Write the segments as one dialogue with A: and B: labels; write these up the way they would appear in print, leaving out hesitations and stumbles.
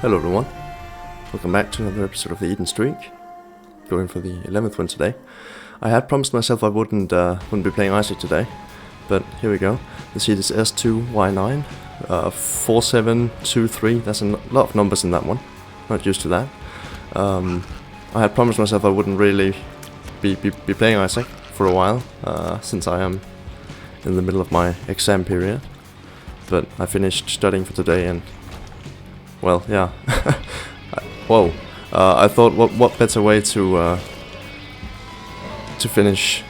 A: Hello everyone, welcome back to another episode of the Eden Streak, going for the 11th one today. I had promised myself I wouldn't be playing Isaac today, but here we go. The seed is S2Y9, 4723, that's a lot of numbers in that one, not used to that. I had promised myself I wouldn't really be playing Isaac for a while, since I am in the middle of my exam period, but I finished studying for today and well, yeah. Whoa. I thought, what better way to finish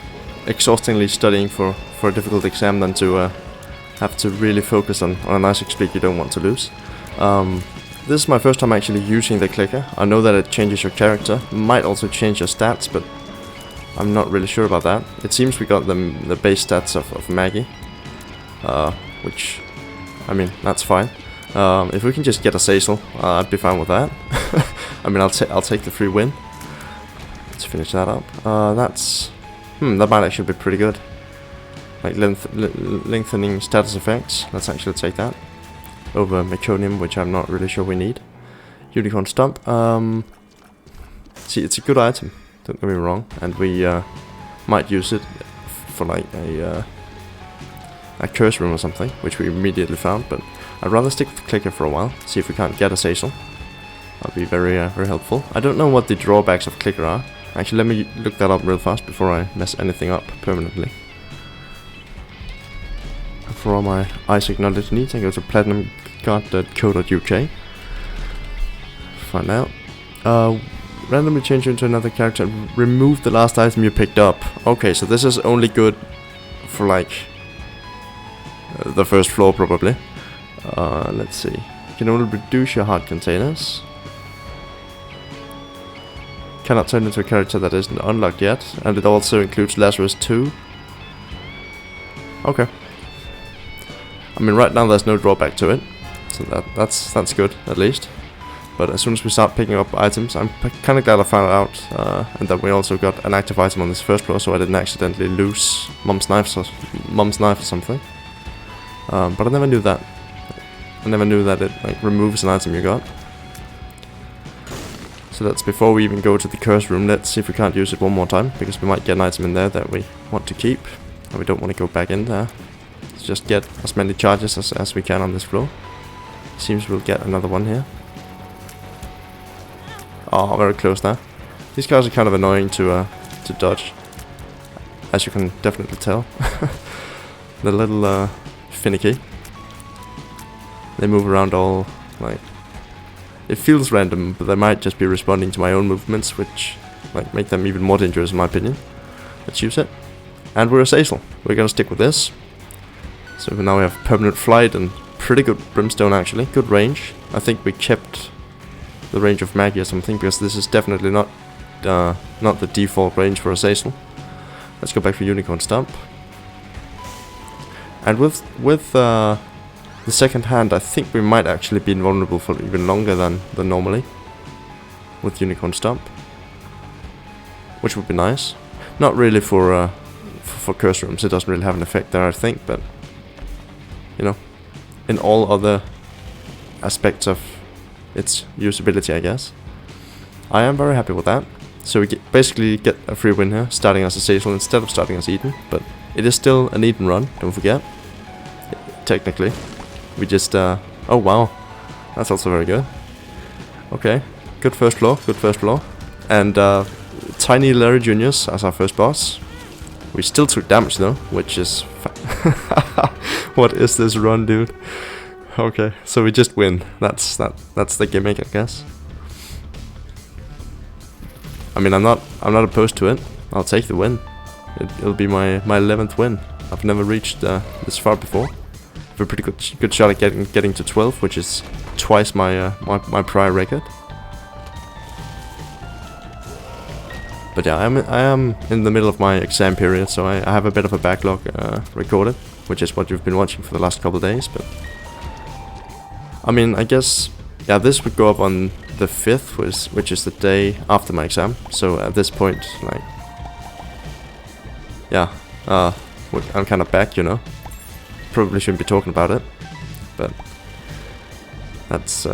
A: exhaustingly studying for a difficult exam than to have to really focus on an Isaac speak you don't want to lose. This is my first time actually using the clicker. I know that it changes your character, might also change your stats, but I'm not really sure about that. It seems we got the base stats of Maggie, which, I mean, that's fine. If we can just get a Cecil, I'd be fine with that. I mean, I'll take the free win. Let's finish that up. That might actually be pretty good. Like lengthening status effects. Let's actually take that over Meconium, which I'm not really sure we need. Unicorn Stump. See, it's a good item. Don't get me wrong, and we might use it for like a curse room or something, which we immediately found, but I'd rather stick with the clicker for a while, see if we can't get a Cecil. That'll be very helpful. I don't know what the drawbacks of clicker are. Actually, let me look that up real fast before I mess anything up permanently. For all my Isaac knowledge needs, I go to platinumguard.co.uk. Find out. Randomly change into another character and remove the last item you picked up. Okay, so this is only good for like the first floor probably. Let's see. You can only reduce your heart containers. Cannot turn into a character that isn't unlocked yet, and it also includes Lazarus 2. Okay. I mean, right now there's no drawback to it, so that's good at least. But as soon as we start picking up items, I'm kind of glad I found out, and that we also got an active item on this first floor, so I didn't accidentally lose Mom's knife or something. But I never knew that. I never knew that it like removes an item you got. So that's before we even go to the curse room. Let's see if we can't use it one more time, because we might get an item in there that we want to keep, and we don't want to go back in there. Let's just get as many charges as we can on this floor. Seems we'll get another one here. Oh, very close there. These guys are kind of annoying to dodge, as you can definitely tell. They're a little finicky. They move around all, like, it feels random, but they might just be responding to my own movements, which, like, make them even more dangerous in my opinion. Let's use it. And we're a Cecil. We're gonna stick with this. So now we have permanent flight and pretty good brimstone actually, good range. I think we kept the range of Maggie or something, because this is definitely not the default range for a Cecil. Let's go back for Unicorn Stump. And with the second hand, I think we might actually be invulnerable for even longer than normally with Unicorn Stump, which would be nice. Not really for curse rooms, it doesn't really have an effect there, I think, but you know, in all other aspects of its usability, I guess. I am very happy with that. So we basically get a free win here, starting as a Cecil instead of starting as Eden, but it is still an Eden run, don't forget. Technically. We just, oh wow, that's also very good. Okay, good first floor. And Tiny Larry Juniors as our first boss. We still took damage though, which is what is this run, dude? Okay, so we just win. That's the gimmick, I guess. I mean, I'm not opposed to it. I'll take the win. It'll be my 11th win. I've never reached this far before. A pretty good shot at getting to 12, which is twice my prior record. But yeah, I am in the middle of my exam period, so I have a bit of a backlog recorded, which is what you've been watching for the last couple of days. But I mean, I guess, yeah, this would go up on the 5th, which is the day after my exam. So at this point, like, yeah, I'm kind of back, you know. Probably shouldn't be talking about it, but that's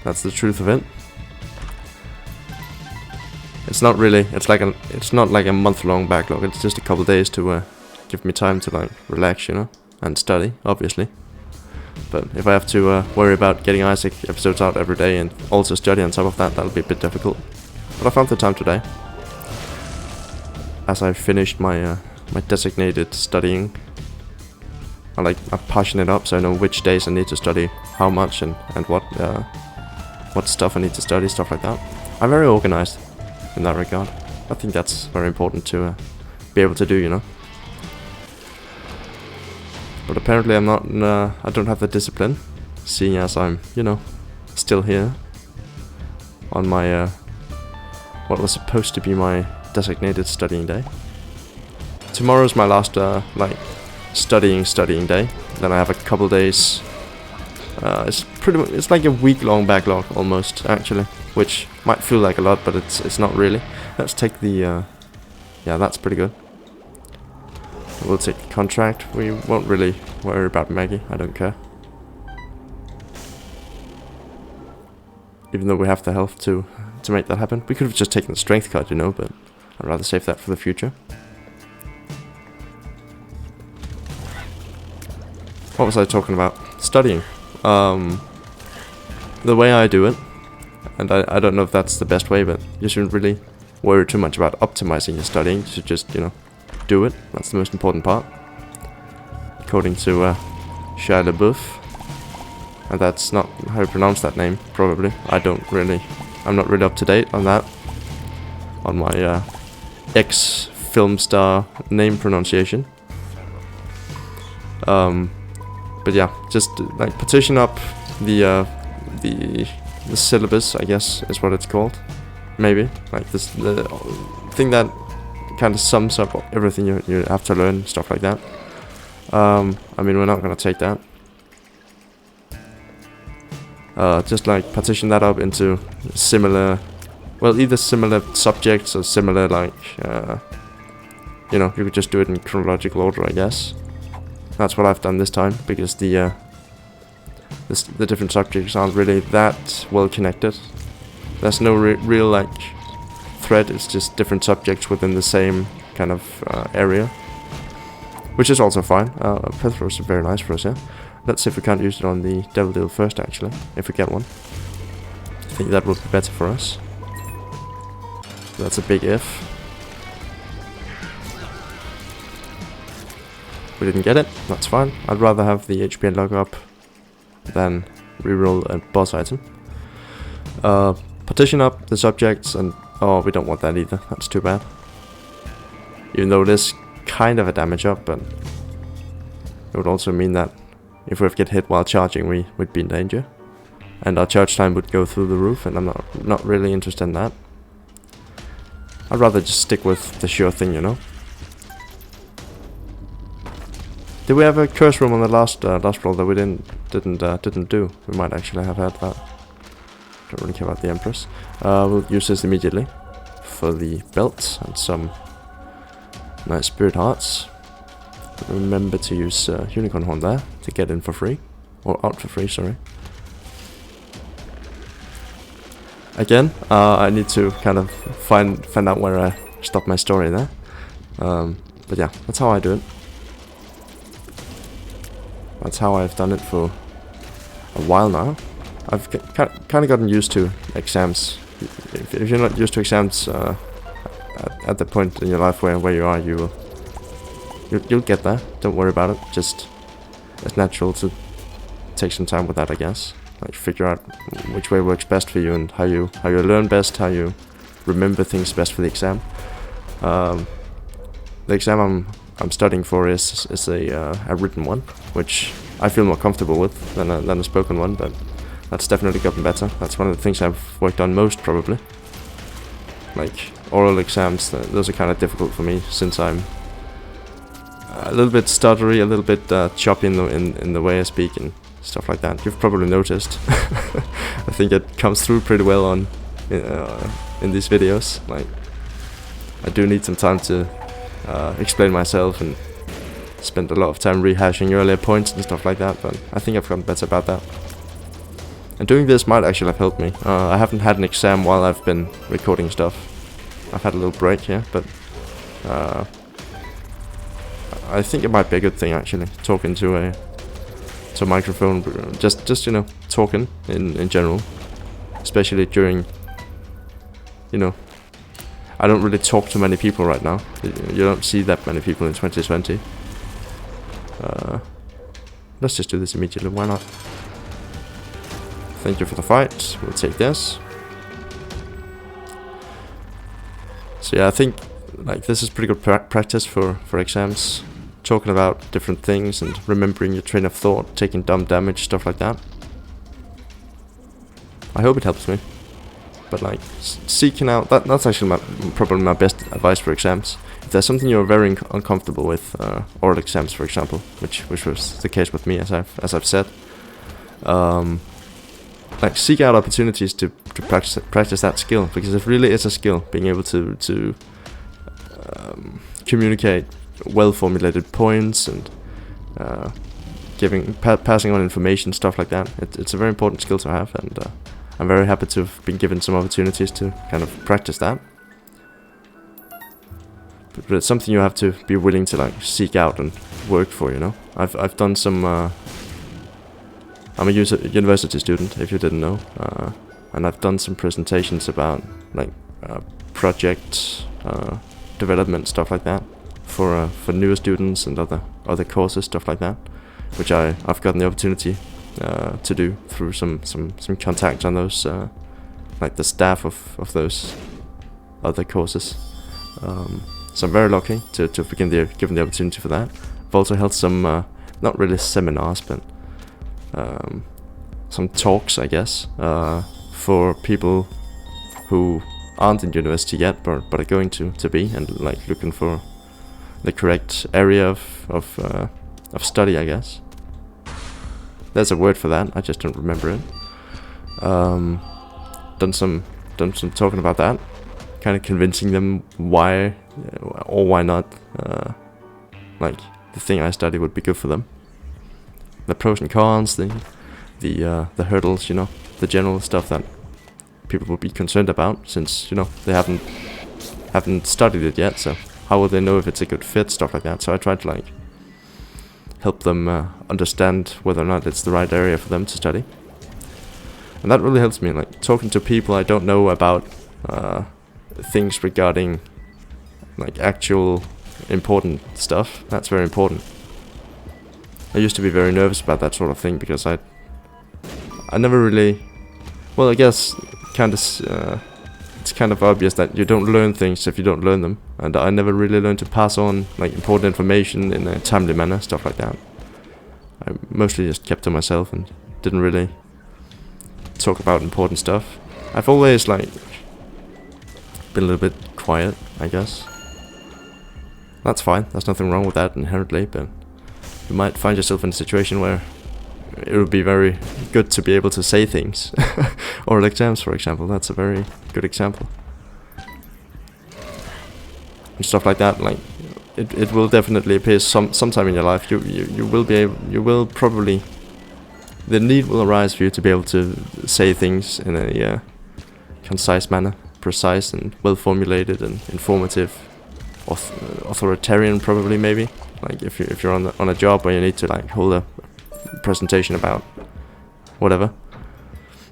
A: That's the truth of it. It's not really. It's not like a month-long backlog. It's just a couple days to give me time to like relax, you know, and study, obviously. But if I have to worry about getting Isaac episodes out every day and also study on top of that, that'll be a bit difficult. But I found the time today, as I finished my my designated studying. I partition it up so I know which days I need to study how much and what stuff I need to study, stuff like that. I'm very organized in that regard. I think that's very important to be able to do, you know. But apparently I'm not. I don't have the discipline, seeing as I'm, you know, still here on my what was supposed to be my designated studying day. Tomorrow's my last studying day. Then I have a couple days. It's like a week-long backlog almost, actually, which might feel like a lot, but it's not really. Let's take the yeah, that's pretty good. We'll take the contract. We won't really worry about Maggie. I don't care. Even though we have the health to make that happen. We could have just taken the strength card, you know, but I'd rather save that for the future. What was I talking about? Studying. The way I do it, and I don't know if that's the best way, but you shouldn't really worry too much about optimizing your studying. You should just, you know, do it. That's the most important part. According to Shia LaBeouf. And that's not how you pronounce that name, probably. I'm not really up to date on that. On my ex-film star name pronunciation. But yeah, just like partition up the syllabus, I guess is what it's called. Maybe like the thing that kind of sums up everything you have to learn, stuff like that. I mean, we're not gonna take that. Just like partition that up into similar, well, either similar subjects or similar like, you know, you could just do it in chronological order, I guess. That's what I've done this time, because the different subjects aren't really that well connected. There's no real like thread. It's just different subjects within the same kind of area, which is also fine. Plethora is very nice for us, yeah. Let's see if we can't use it on the Devil Deal first, actually, if we get one. I think that would be better for us. That's a big if. We didn't get it, that's fine. I'd rather have the HP unlock up than reroll a boss item. Partition up the subjects, and oh, we don't want that either, that's too bad. Even though it is kind of a damage up, but it would also mean that if we get hit while charging, we'd be in danger. And our charge time would go through the roof, and I'm not really interested in that. I'd rather just stick with the sure thing, you know. Did we have a curse room on the last roll that we didn't do? We might actually have had that. Don't really care about the Empress. We'll use this immediately for the belt and some nice spirit hearts. Remember to use unicorn horn there to get in for free, or out for free. Sorry. Again, I need to kind of find out where I stop my story there. But yeah, that's how I do it. That's how I've done it for a while now. I've kind of gotten used to exams. If you're not used to exams at the point in your life where you are, you'll get there. Don't worry about it. Just it's natural to take some time with that, I guess. Like figure out which way works best for you and how you learn best, how you remember things best for the exam. The exam I'm studying for is a written one, which I feel more comfortable with than a spoken one, but that's definitely gotten better. That's one of the things I've worked on most, probably. Like oral exams, those are kind of difficult for me since I'm a little bit stuttery, a little bit choppy in the way I speak and stuff like that. You've probably noticed. I think it comes through pretty well on in these videos. Like I do need some time to explain myself and spend a lot of time rehashing earlier points and stuff like that, but I think I've gotten better about that. And doing this might actually have helped me. I haven't had an exam while I've been recording stuff. I've had a little break here, but I think it might be a good thing actually, talking to a microphone, just you know, talking in general, especially during, you know, I don't really talk to many people right now. You don't see that many people in 2020. Let's just do this immediately, why not? Thank you for the fight, we'll take this. So yeah, I think like this is pretty good practice for exams. Talking about different things and remembering your train of thought, taking dumb damage, stuff like that. I hope it helps me. But like, seeking out, that's actually probably my best advice for exams. If there's something you're very uncomfortable with, oral exams for example, which was the case with me as I've said, like seek out opportunities to practice that skill, because it really is a skill, being able to communicate well formulated points and passing on information, stuff like that. It's a very important skill to have, and I'm very happy to have been given some opportunities to kind of practice that. But it's something you have to be willing to like seek out and work for, you know. I've done some. I'm a university student, if you didn't know, and I've done some presentations about like project development, stuff like that, for newer students and other courses, stuff like that, which I've gotten the opportunity to do through some contacts on those, like the staff of those other courses. So I'm very lucky to have been given the opportunity for that. I've also held some, not really seminars, but some talks, I guess, for people who aren't in university yet, but are going to be, and like looking for the correct area of study, I guess. There's a word for that, I just don't remember it. Done some talking about that, kind of convincing them why or why not, like the thing I study would be good for them. The pros and cons, the hurdles, you know, the general stuff that people would be concerned about, since, you know, they haven't studied it yet, so how will they know if it's a good fit, stuff like that. So I tried to like help them understand whether or not it's the right area for them to study, and that really helps me, like talking to people I don't know about things regarding like actual important stuff. That's very important. I used to be very nervous about that sort of thing, because I never really, well, I guess kind of it's kind of obvious that you don't learn things if you don't learn them, and I never really learned to pass on like important information in a timely manner, stuff like that. I mostly just kept to myself and didn't really talk about important stuff. I've always like been a little bit quiet, I guess. That's fine, there's nothing wrong with that inherently, but you might find yourself in a situation where it would be very good to be able to say things. Oral exams, for example, that's a very good example. And stuff like that, like it will definitely appear sometime in your life. You will probably, the need will arise for you to be able to say things in a concise manner, precise and well formulated and informative, authoritarian probably, maybe. Like if you're on a job where you need to like hold a presentation about whatever,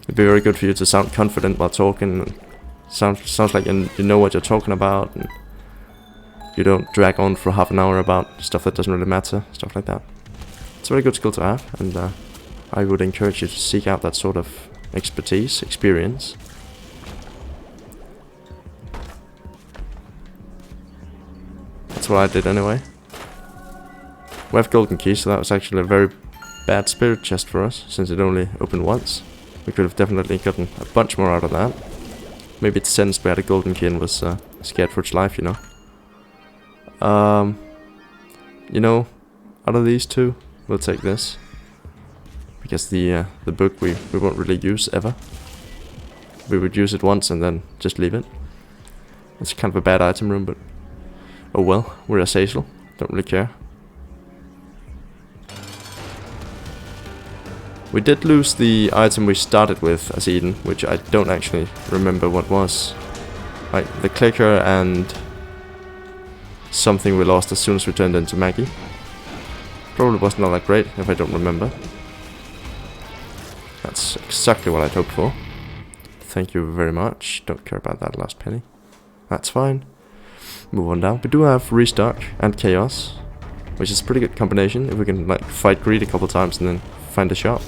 A: it'd be very good for you to sound confident while talking, and sounds like you know what you're talking about, and you don't drag on for half an hour about stuff that doesn't really matter, stuff like that. It's a very good skill to have, and I would encourage you to seek out that sort of experience. That's what I did anyway. We have golden keys, so that was actually a very bad spirit chest for us, since it only opened once. We could have definitely gotten a bunch more out of that. Maybe it sensed we had a golden key and was scared for its life, you know. You know, out of these two, we'll take this, because the book we won't really use ever. We would use it once and then just leave it. It's kind of a bad item room, but oh well, we're a Cecil, don't really care. We did lose the item we started with as Eden, which I don't actually remember what was. Like the clicker and something we lost as soon as we turned into Maggie. Probably wasn't all that great if I don't remember. That's exactly what I'd hoped for. Thank you very much. Don't care about that last penny. That's fine. Move on down. We do have restock and chaos, which is a pretty good combination. If we can like fight greed a couple times and then find a shop,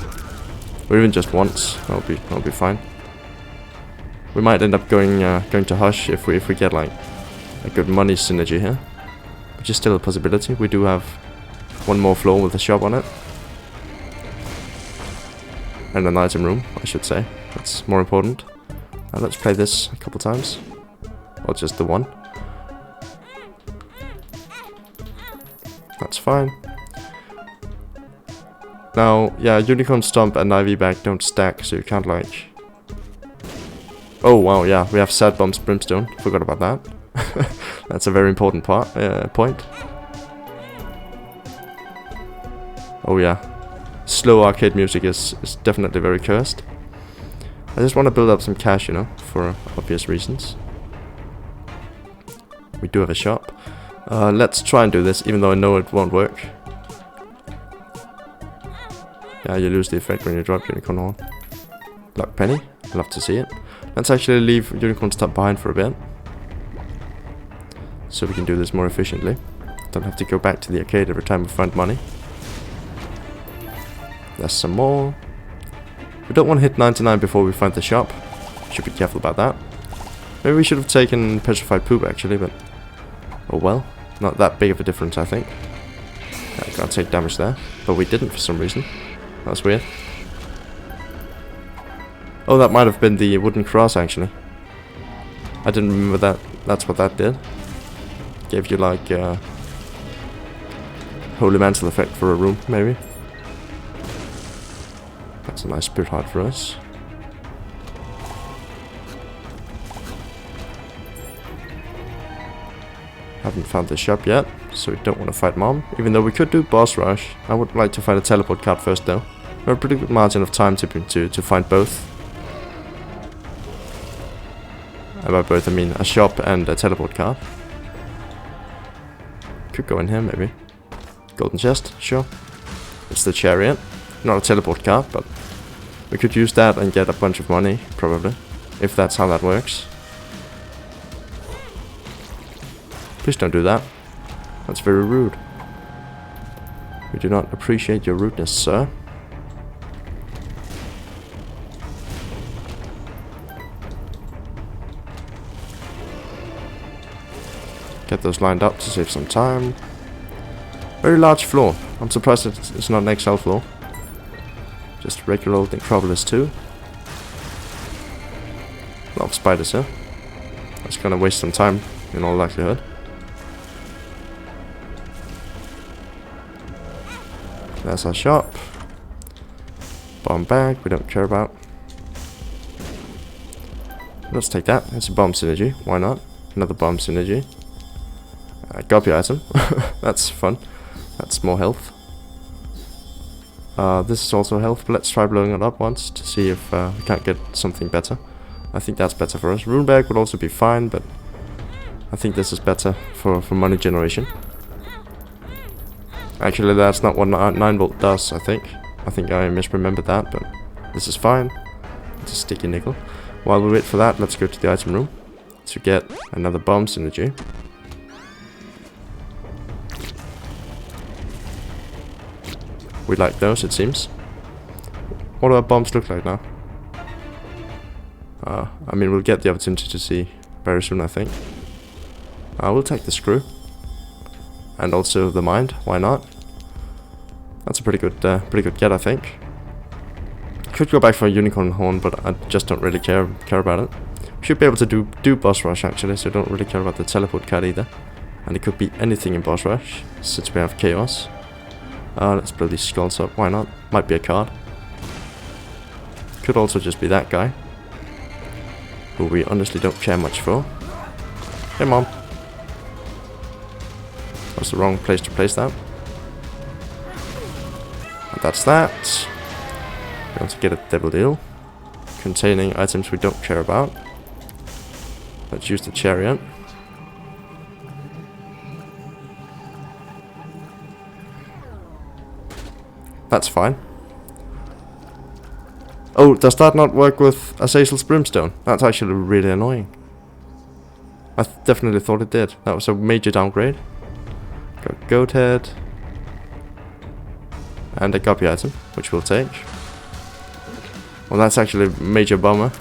A: or even just once, that'll be fine. We might end up going to Hush if we get like a good money synergy here, which is still a possibility. We do have one more floor with a shop on it, and an item room, I should say. That's more important. Let's play this a couple times, or just the one. That's fine. Now, yeah, Unicorn Stomp and IV Bag don't stack, so you can't like... Oh wow, yeah, we have Sad Bombs Brimstone. Forgot about that. That's a very important point. Oh yeah, slow arcade music is definitely very cursed. I just want to build up some cash, you know, for obvious reasons. We do have a shop. Let's try and do this, even though I know it won't work. Yeah, you lose the effect when you drop Unicorn Horn. Luck Penny, love to see it. Let's actually leave Unicorn Stomp behind for a bit, so we can do this more efficiently. Don't have to go back to the arcade every time we find money. There's some more. We don't want to hit 99 before we find the shop. Should be careful about that. Maybe we should have taken Petrified Poop actually, but oh well. Not that big of a difference, I think. I can't take damage there, but we didn't for some reason. That's weird. Oh, that might have been the wooden cross actually. I didn't remember that. That's what that did. Gave you like Holy Mantle effect for a room, maybe. That's a nice Spirit Heart for us. Haven't found the shop yet, so we don't want to fight Mom. Even though we could do Boss Rush. I would like to find a teleport card first though. We have a pretty good margin of time to find both. And by both I mean a shop and a teleport card. Could go in here maybe. Golden chest, sure. It's the chariot. Not a teleport card, but we could use that and get a bunch of money, probably. If that's how that works. Please don't do that. That's very rude. We do not appreciate your rudeness, sir. Get those lined up to save some time. Very large floor. I'm surprised it's not an XL floor. Just regular old Necropolis too. A lot of spiders here. That's gonna waste some time in all likelihood. There's our shop. Bomb bag, we don't care about. Let's take that. It's a bomb synergy. Why not? Another bomb synergy. Guppy item. That's fun. That's more health. This is also health, but let's try blowing it up once to see if we can't get something better. I think that's better for us. Rune bag would also be fine, but I think this is better for money generation. Actually, that's not what 9 volt does, I think. I think I misremembered that, but this is fine. It's a sticky nickel. While we wait for that, let's go to the item room to get another bomb synergy. We like those, it seems. What do our bombs look like now? I mean, we'll get the opportunity to see very soon, I think. We'll take the screw. And also the mind, why not? That's a pretty good get, I think. Could go back for a unicorn horn, but I just don't really care about it. We should be able to do boss rush actually, so I don't really care about the teleport card either. And it could be anything in boss rush, since we have chaos. Let's blow these skulls up, why not? Might be a card. Could also just be that guy, who we honestly don't care much for. Hey mom. That's the wrong place to place that. And that's that. We want to get a double deal containing items we don't care about. Let's use the chariot. That's fine. Oh, does that not work with Azazel's Brimstone? That's actually really annoying. I definitely thought it did. That was a major downgrade. Got Goat Head. And a copy item, which we'll take. Well, that's actually a major bummer.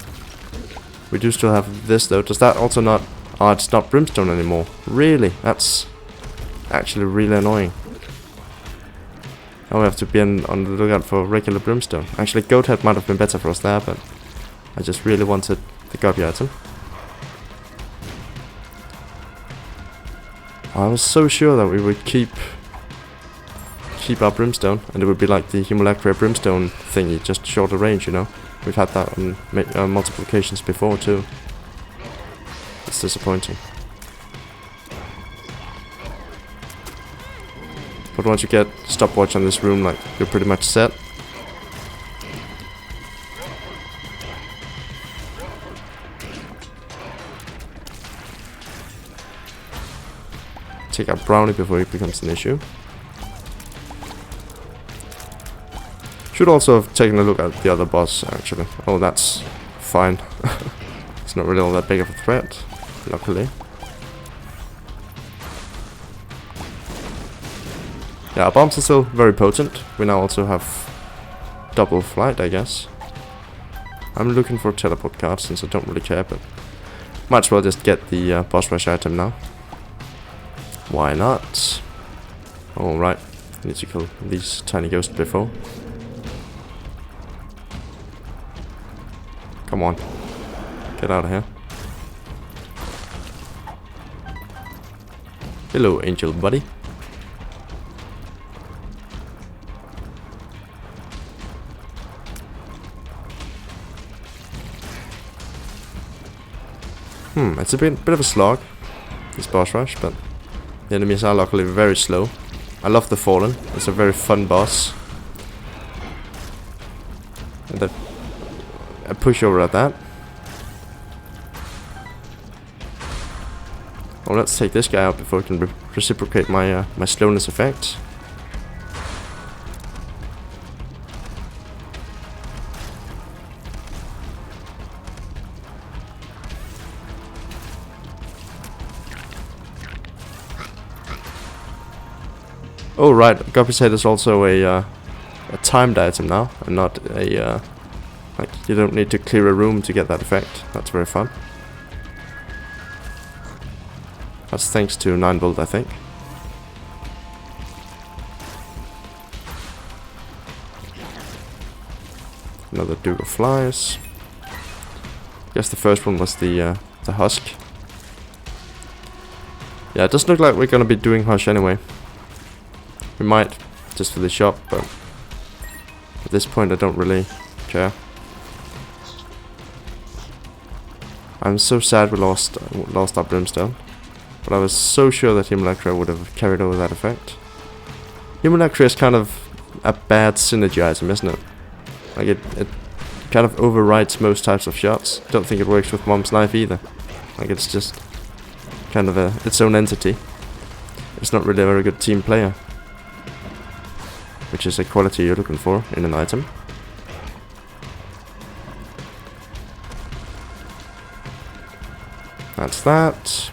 A: We do still have this though. Does that also not... Oh, it's not Brimstone anymore. Really? That's actually really annoying. Now we have to be on the lookout for regular Brimstone. Actually, Goat Head might have been better for us there, but I just really wanted the copy item. I was so sure that we would keep our Brimstone, and it would be like the Humulacra Brimstone thingy, just shorter range, you know. We've had that on multiple occasions before too. It's disappointing. But once you get stopwatch on this room, like, you're pretty much set. Take out Brownie before it becomes an issue. Should also have taken a look at the other boss, actually. Oh, that's fine. It's not really all that big of a threat, luckily. Yeah, our bombs are still very potent. We now also have double flight, I guess. I'm looking for teleport cards since I don't really care, but might as well just get the boss rush item now. Why not? Alright, need to kill these tiny ghosts before. Come on. Get out of here. Hello, angel buddy. It's a bit of a slog, this boss rush, but the enemies are luckily very slow. I love the Fallen. It's a very fun boss. And a pushover at that. Well, let's take this guy out before we can reciprocate my my slowness effect. Oh right, Guppy's Head is also a timed item now, and not a like, you don't need to clear a room to get that effect. That's very fun. That's thanks to 9 volt, I think. Another Duke of Flies. Guess the first one was the Husk. Yeah, it doesn't look like we're gonna be doing Hush anyway. We might, just for the shop, but at this point I don't really care. I'm so sad we lost our Brimstone, but I was so sure that Humulacra would have carried over that effect. Humulacra is kind of a bad synergy item, isn't it? Like it kind of overrides most types of shots. Don't think it works with Mom's Knife either. Like it's just kind of its own entity. It's not really a very good team player, which is a quality you're looking for in an item. That's that.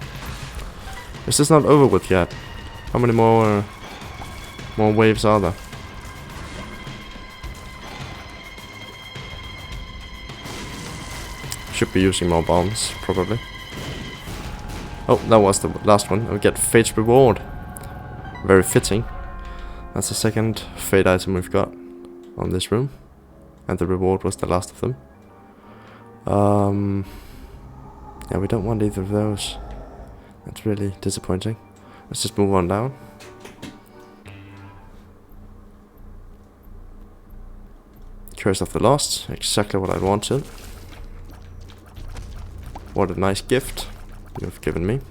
A: Is this not over with yet? How many more waves are there? Should be using more bombs, probably. Oh, that was the last one. We get Fate's Reward. Very fitting. That's the second Fate item we've got on this room. And the reward was the last of them. Yeah, we don't want either of those. That's really disappointing. Let's just move on down. Curse of the Lost. Exactly what I wanted. What a nice gift you've given me.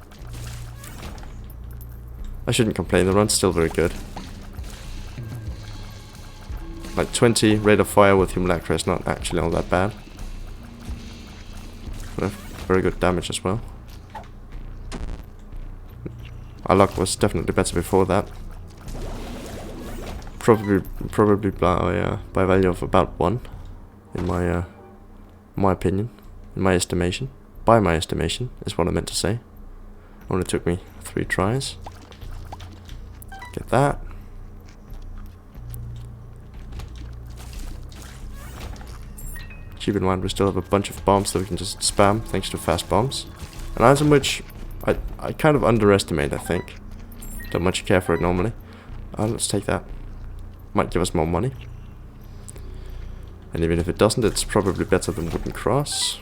A: I shouldn't complain, the run's still very good. like 20 rate of fire with Humulacra is not actually all that bad. But very good damage as well. Our luck was definitely better before that. Probably by value of about 1, in my opinion, in my estimation. By my estimation is what I meant to say. Only took me 3 tries. Get that. Keep in mind we still have a bunch of bombs that we can just spam thanks to fast bombs. An item which I kind of underestimate, I think. Don't much care for it normally. Let's take that. Might give us more money. And even if it doesn't, it's probably better than Wooden Cross.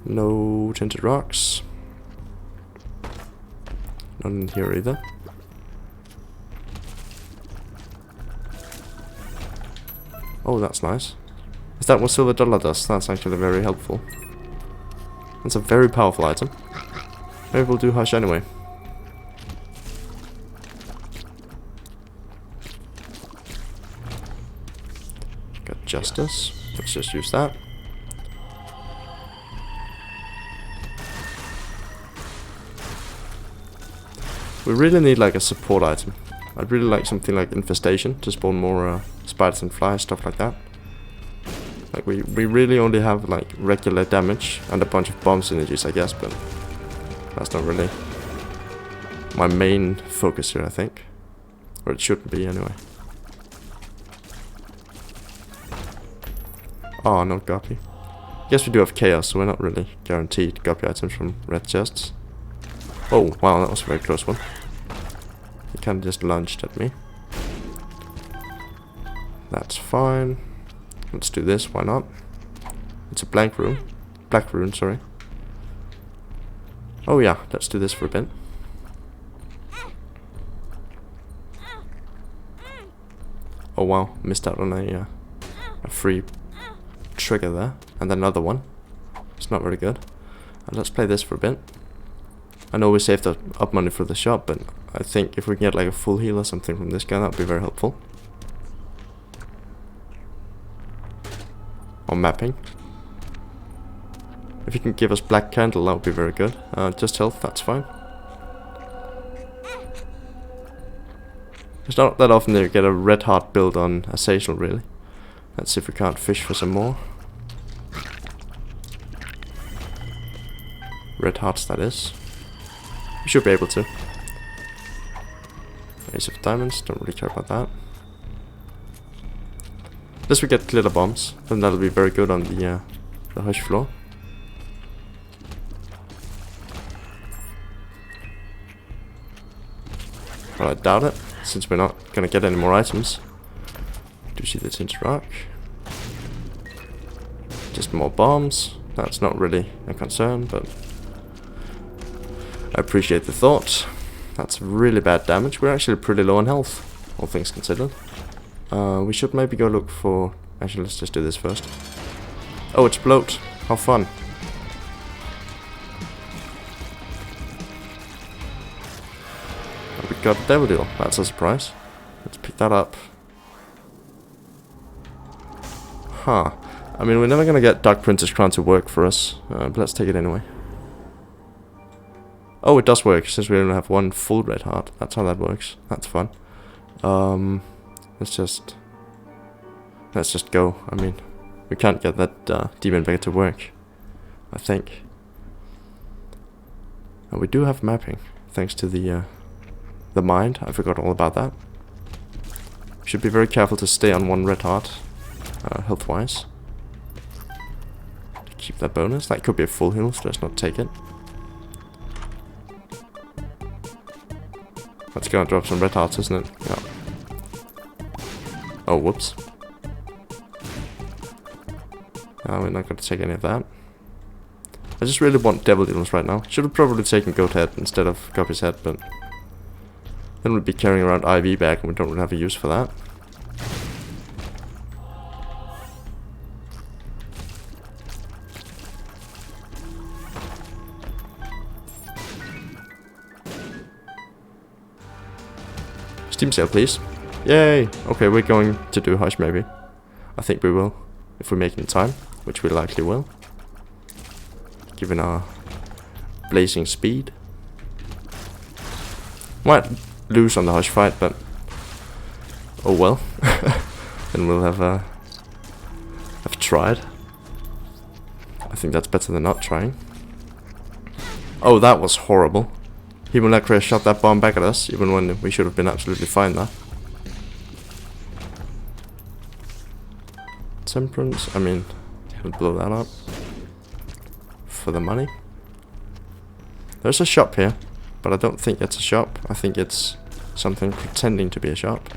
A: No tinted rocks. None in here either. Oh, that's nice. Is that what Silver Dollar does? That's actually very helpful. That's a very powerful item. Maybe we'll do Hush anyway. Got Justice. Let's just use that. We really need like a support item. I'd really like something like Infestation to spawn more spiders and flies, stuff like that. Like we really only have like regular damage and a bunch of bomb synergies, I guess, but that's not really my main focus here, I think. Or it shouldn't be anyway. Oh, no Guppy. Guess we do have Chaos, so we're not really guaranteed Guppy items from red chests. Oh, wow, that was a very close one. He kind of just lunged at me. That's fine. Let's do this, why not? It's a blank rune. Black rune, sorry. Oh yeah, let's do this for a bit. Oh wow, missed out on a free trigger there. And then another one. It's not very good. And let's play this for a bit. I know we saved up money for the shop, but I think if we can get like a full heal or something from this guy, that would be very helpful. Or mapping. If you can give us Black Candle, that would be very good. Just health, that's fine. It's not that often that you get a red heart build on a Sazal, really. Let's see if we can't fish for some more. Red hearts, that is. We should be able to. Ace of Diamonds, don't really care about that. Unless we get glitter bombs, then that'll be very good on the Hush floor. Well, I doubt it, since we're not gonna get any more items. Do you see the tinted rock? Just more bombs. That's not really a concern, but I appreciate the thought. That's really bad damage. We're actually pretty low on health, all things considered. We should maybe go look for... Actually, let's just do this first. Oh, it's bloat. How fun. We got a Devil Deal. That's a surprise. Let's pick that up. Huh. I mean, we're never gonna get Dark Prince's Crown to work for us, but let's take it anyway. Oh, it does work, since we only have one full red heart. That's how that works. That's fun. Let's just go. I mean, we can't get that Demon Beggar to work, I think. And we do have mapping, thanks to the mind. I forgot all about that. Should be very careful to stay on one red heart, health-wise. To keep that bonus. That could be a full heal, so let's not take it. That's gonna drop some red hearts, isn't it? Yeah. Oh, whoops. We're not gonna take any of that. I just really want Devil Deals right now. Should have probably taken Goat Head instead of Guppy's Head, but then we'd be carrying around IV back and we don't really have a use for that. Steam sale, please. Yay! Okay, we're going to do Hush maybe. I think we will, if we make it in time, which we likely will, given our blazing speed. Might lose on the Hush fight, but oh well. Then we'll have tried. I think that's better than not trying. Oh, that was horrible. Himulacria shot that bomb back at us, even when we should have been absolutely fine there. Temperance, I mean, we'll blow that up. For the money. There's a shop here, but I don't think it's a shop. I think it's something pretending to be a shop.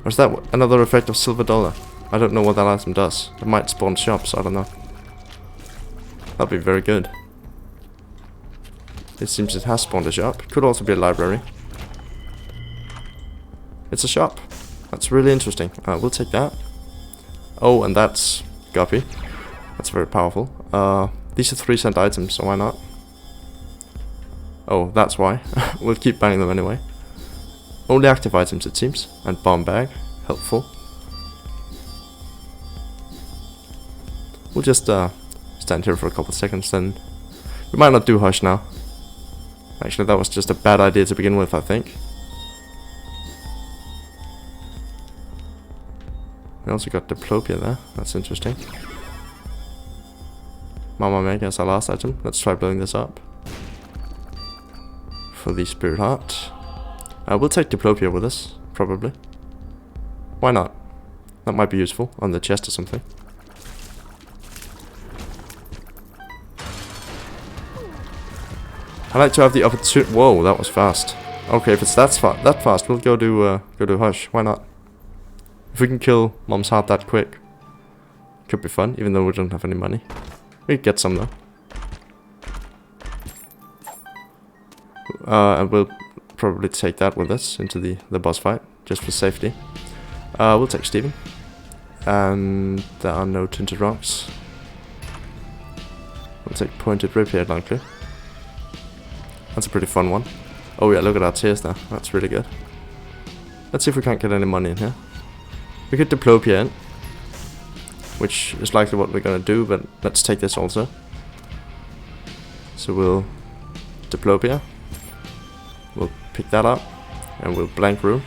A: Or is that another effect of Silver Dollar? I don't know what that item does. It might spawn shops, I don't know. That'd be very good. It seems it has spawned a shop. Could also be a library. It's a shop. That's really interesting. We'll take that. Oh, and that's Guppy. That's very powerful. These are 3-cent items, so why not? Oh, that's why. We'll keep buying them anyway. Only active items, it seems. And bomb bag. Helpful. We'll just stand here for a couple of seconds, then. We might not do Hush now. Actually, that was just a bad idea to begin with, I think. We also got Diplopia there. That's interesting. Mama Meg as our last item. Let's try blowing this up. For the Spirit Heart. We'll take Diplopia with us, probably. Why not? That might be useful on the chest or something. I like to have the opportunity. Whoa, that was fast. Okay, if it's that fast, we'll go do Hush. Why not? If we can kill Mom's Heart that quick, could be fun. Even though we don't have any money, we could get some though. And we'll probably take that with us into the boss fight, just for safety. We'll take Steven. And there are no tinted rocks. We'll take Pointed Rapier likely. That's a pretty fun one. Oh yeah, look at our tears there. That's really good. Let's see if we can't get any money in here. We could Diplopia in, which is likely what we're gonna do, but let's take this also. So we'll Diplopia. We'll pick that up, and we'll blank room.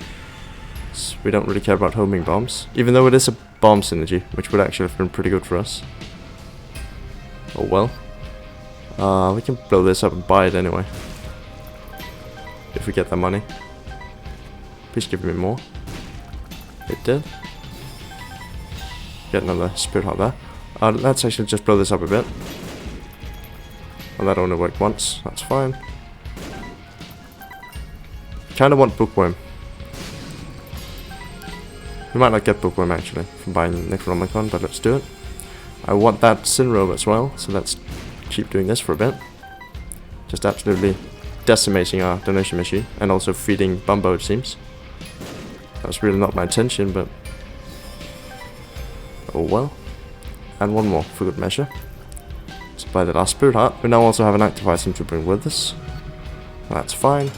A: So we don't really care about homing bombs, even though it is a bomb synergy, which would actually have been pretty good for us. Oh well. We can blow this up and buy it anyway. If we get the money. Please give me more. It did. Get another Spirit Heart there. Let's actually just blow this up a bit. Well, that only worked once. That's fine. Kinda want Bookworm. We might not get Bookworm actually from buying Necronomicon, but let's do it. I want that Sin Robe as well, so let's keep doing this for a bit. Just absolutely decimating our donation machine, and also feeding Bumbo, it seems. That was really not my intention, but oh well. And one more for good measure. So buy the last Spirit Heart. We now also have an active item to bring with us. That's fine.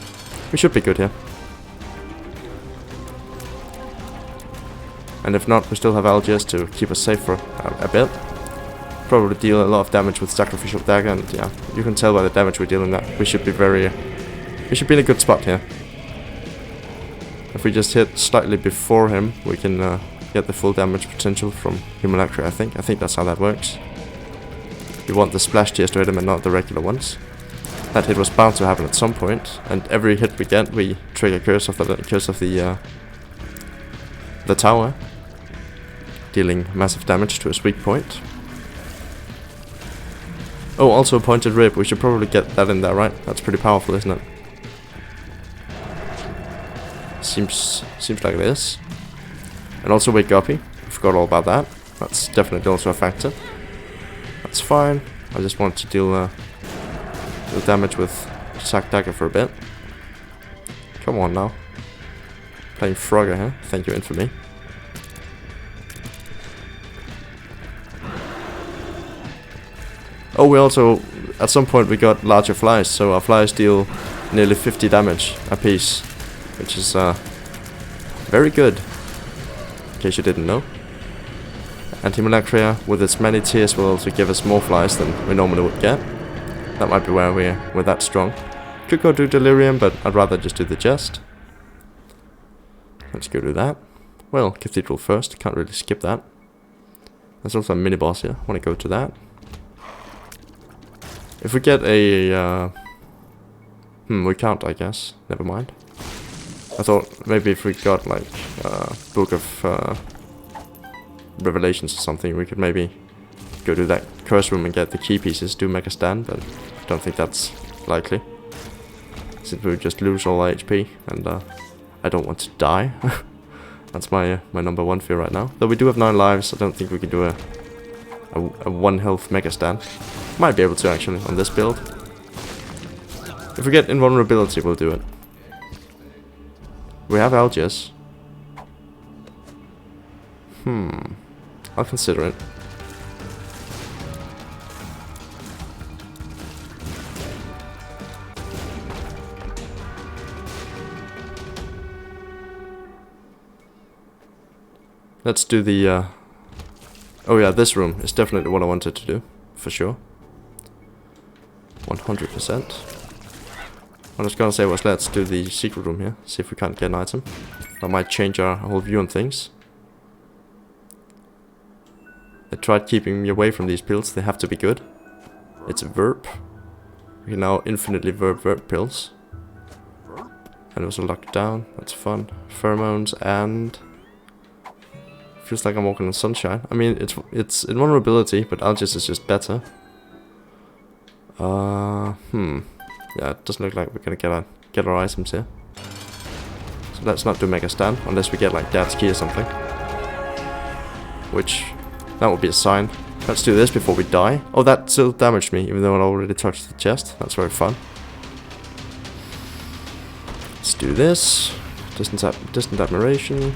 A: We should be good here. And if not, we still have Algiers to keep us safe for a bit. Probably deal a lot of damage with Sacrificial Dagger, and yeah, you can tell by the damage we're dealing that we should be in a good spot here. If we just hit slightly before him, we can get the full damage potential from Himulacria, I think that's how that works. You want the splash tears to hit him and not the regular ones. That hit was bound to happen at some point, and every hit we get, we trigger curse of the tower, dealing massive damage to his weak point. Oh, also a Pointed Rib. We should probably get that in there, right? That's pretty powerful, isn't it? Seems like it is. And also Wake Guppy. I forgot all about that. That's definitely also a factor. That's fine. I just want to deal damage with Sack Dagger for a bit. Come on now. Playing Frogger here. Thank you, Infamy. Oh, we also, at some point we got larger flies, so our flies deal nearly 50 damage a piece, which is very good. case you didn't know. Anti-Malacria with its many tiers will also give us more flies than we normally would get. That might be where we're that strong. Could go do Delirium, but I'd rather just do the Jest. Let's go do that. Well, Cathedral first, can't really skip that. There's also a mini-boss here, wanna go to that. If we get a... we can't, I guess. Never mind. I thought maybe if we got like Book of Revelations or something, we could maybe go to that curse room and get the key pieces, do Mega Stand, but I don't think that's likely. Since we would just lose all our HP, and I don't want to die. That's my number one fear right now. Though we do have 9 lives, I don't think we can do a 1 health Mega Stand. Might be able to actually on this build. If we get invulnerability, we'll do it. We have Algiers. I'll consider it. Let's do the... Oh yeah, this room is definitely what I wanted to do, for sure. 100%. I was gonna say was let's do the secret room here, see if we can't get an item. That might change our whole view on things. I tried keeping me away from these pills, they have to be good. It's a verb. We can now infinitely verb pills. And also locked down, that's fun. Pheromones and... Feels like I'm walking on sunshine. I mean, it's invulnerability, but Algiers is just better. Yeah, it doesn't look like we're gonna get our items here. So let's not do Mega Stand, unless we get like Dad's Key or something. Which, that would be a sign. Let's do this before we die. Oh, that still damaged me, even though I already touched the chest. That's very fun. Let's do this. Distant Admiration.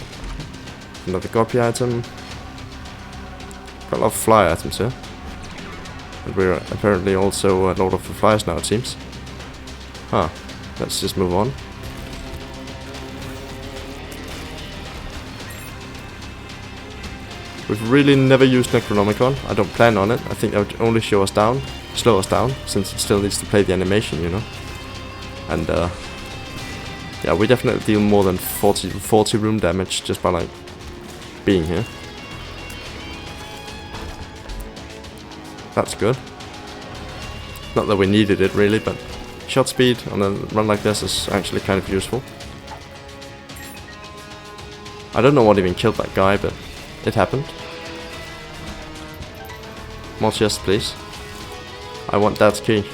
A: Another copy item. Got a lot of fly items here. And we're apparently also a Lord of the Flies now, it seems. Huh. Let's just move on. We've really never used Necronomicon. I don't plan on it. I think that would only slow us down, since it still needs to play the animation, you know. And yeah, we definitely deal more than 40 room damage just by like being here. That's good. Not that we needed it really, but shot speed on a run like this is actually kind of useful. I don't know what even killed that guy, but it happened. More chests, please. I want Dad's Key.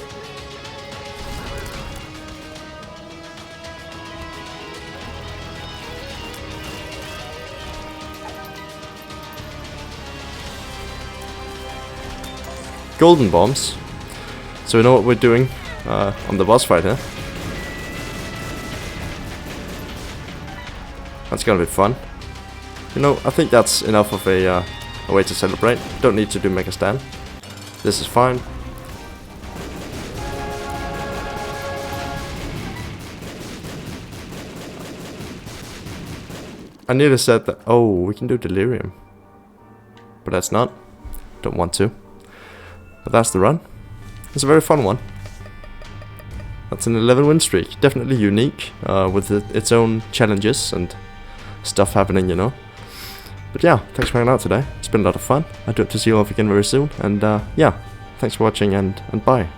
A: Golden bombs. So we know what we're doing on the boss fight here. That's gonna be fun. You know, I think that's enough of a way to celebrate. Don't need to do Mega Stand. This is fine. I nearly said that, oh, we can do Delirium. But that's not. Don't want to. But that's the run. It's a very fun one. That's an 11 win streak. Definitely unique, with its own challenges and stuff happening, you know. But yeah, thanks for hanging out today. It's been a lot of fun. I hope to see you all again very soon. And yeah, thanks for watching and bye.